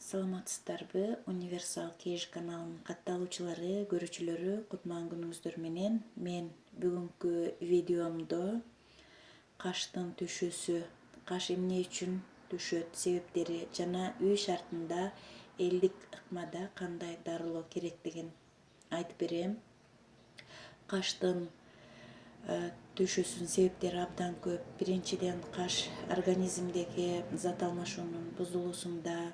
Саламатсыздарбы? Универсал Кеш каналынын катталуучулары, көрүүчүлөрү, кутман күнүңүздөр менен. Мен бүгүнкү видеомдо каштын түшүүсү, каш эмне үчүн түшөт, себептери жана үй шартында элдик ыкмада кандай дарылоо керектигин айтып берем. Каштын түшүүсүнүн себептери абдан көп. Биринчиден, каш организмдеги зат алмашуунун бузулуусунда,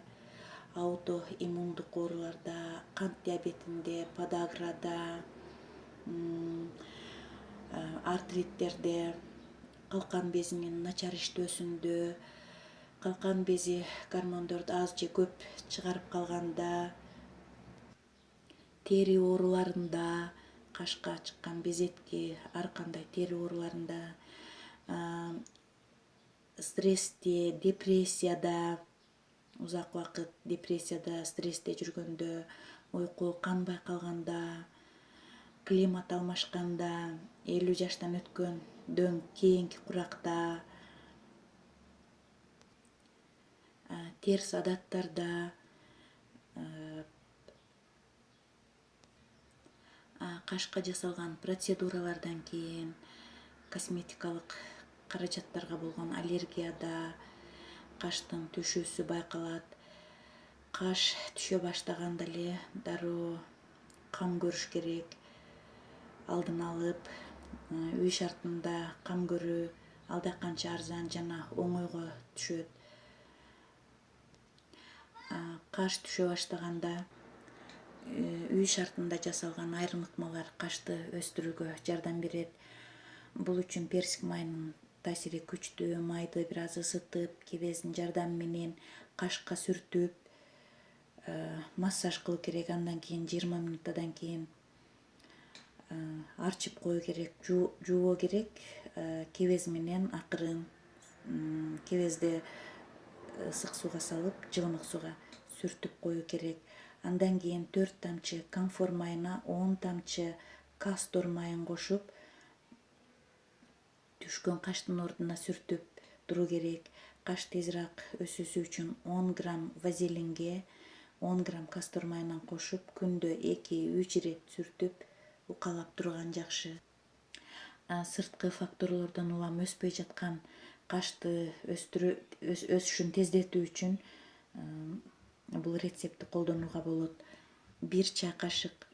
аутоиммундук ооруларда, кант диабетинде, подаграда, артриттерде, калкан безинин начар иштөөсүндө, калкан бези гормондорду аз же көп чыгарып калганда, тери ооруларында, кашка чыккан безетки, ар кандай тери ооруларында, стрессте, депрессияда, узак убакыт депрессияда, стрессте жүргөндө, уйку канбай калганда, климат алмашканда, 50 жаштан өткөндөн кийинки куракта, терс адаттарда, кашка жасалган процедуралардан кийин, косметикалык каражаттарга болгон аллергияда каштын түшүүсү байкалат. Каш түшө баштаганда эле дароо кам көрүш керек. Алдын алып, үй шартында кам көрүү алда канча арзан жана оңойго түшөт. Каш түшө баштаганда үй шартында жасалган айрым ыкмалар кашты өстүрүүгө жардам берет. Бул үчүн персик майынын таасири күчтүү. Майды бир аз ысытып, кебездин жардамы менен кашка сүртүп, массаж кылуу керек. Андан кийин 20 минуттадан кийин арчып коюу керек, жууу керек. Кебез менен акырын кебезди ысык сууга салып, жылымык сууга сүртүп коюу керек. Андан кийин 4 тамчы камфор майына 10 тамчы кастор майын кошуп, түшкөн каштын ордуна сүртүп туруу керек. Каш тезирээк өсүүсү үчүн 10 грамм вазелинге 10 грамм кастор майынан кошуп, күндө 2-3 ирет сүртүп, укалап турган жакшы. Сырткы факторлордон улам өспөй жаткан кашты өсүшүн тездетүү үчүн бул рецептти колдонууга болот. 1 чай кашык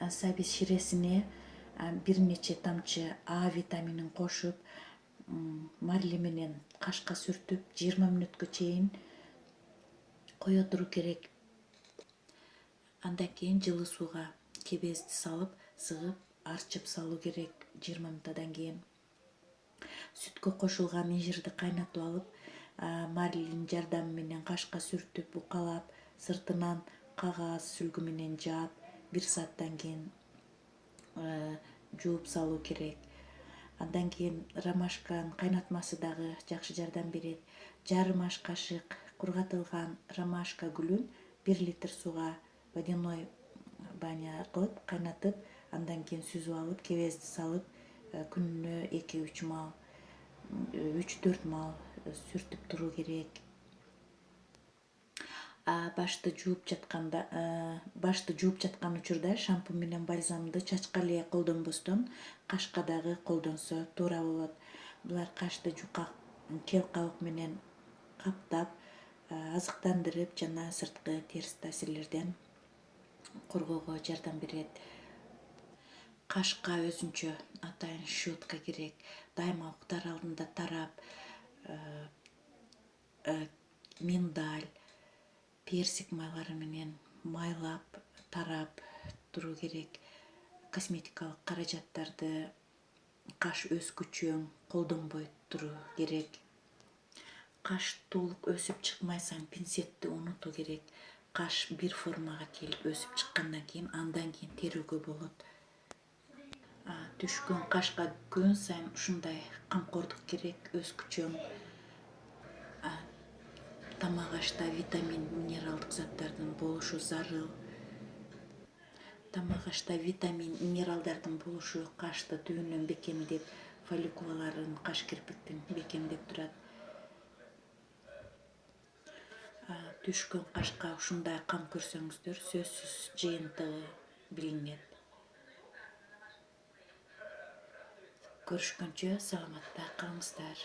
сабиз ширесине бир нече тамчы А витаминин кошуп, марли менен кашка сүртүп 20 мүнөткө чейин кое туруу керек. Андан кийин жылы сууга кебезди салып, сыгып, арчып салуу керек 20 минуттадан кийин. Сүткө кошулган инжирди кайнатып алып, марлинин жардамы менен кашка сүртүп, укалап, сыртынан кагаз сүлгү менен жаап, 1 сааттан кийин жууп салуу керек. Андан кийин ромашканын кайнатмасы дагы жакшы жардам берет. Жарым аш кашык кургатылган ромашка гүлүн 1 литр сууга водяной баня кылып, кайнатып, андан кийин сүзүп алып, кебезди салып, күнүнө 2-3 маал, 3-4 маал сүртүп туруу керек. Башты жууп жаткан учурда шампунь менен бальзамды чачка эле колдонбостон, кашка дагы колдонсо туура болот. Булар кашты жука кел кабык менен каптап, азыктандырып жана сырткы терс таасирлерден коргоого жардам берет. Кашка өзүнчө атайын щетка керек. Дайыма уктар алдында тарап, миндаль, персик майлары менен майлап, тарап туруу керек. Косметикалык каражаттарды каш өскүчөң колдонбой туруу керек. Каш толук өсүп чыкмайсан, пинцетти унутуу керек. Каш бир формага келип өсүп чыккандан кийин, андан кийин терүүгө болот. Түшкөн кашка күн сайын ушундай камкордук керек, өскүчөң. Тамак ашта витамин, минералдык заттардын болушу зарыл. Тамак ашта витамин, минералдардын болушу кашты түбүнөн бекемдеп, фолликулаларын, каш кирпиктин бекемдеп турат. түшкөн кашка ушундай кам көрсөңүздөр сөзсүз жыйынтыгы билинет. Көрүшкөнчө саламатта калыңыздар.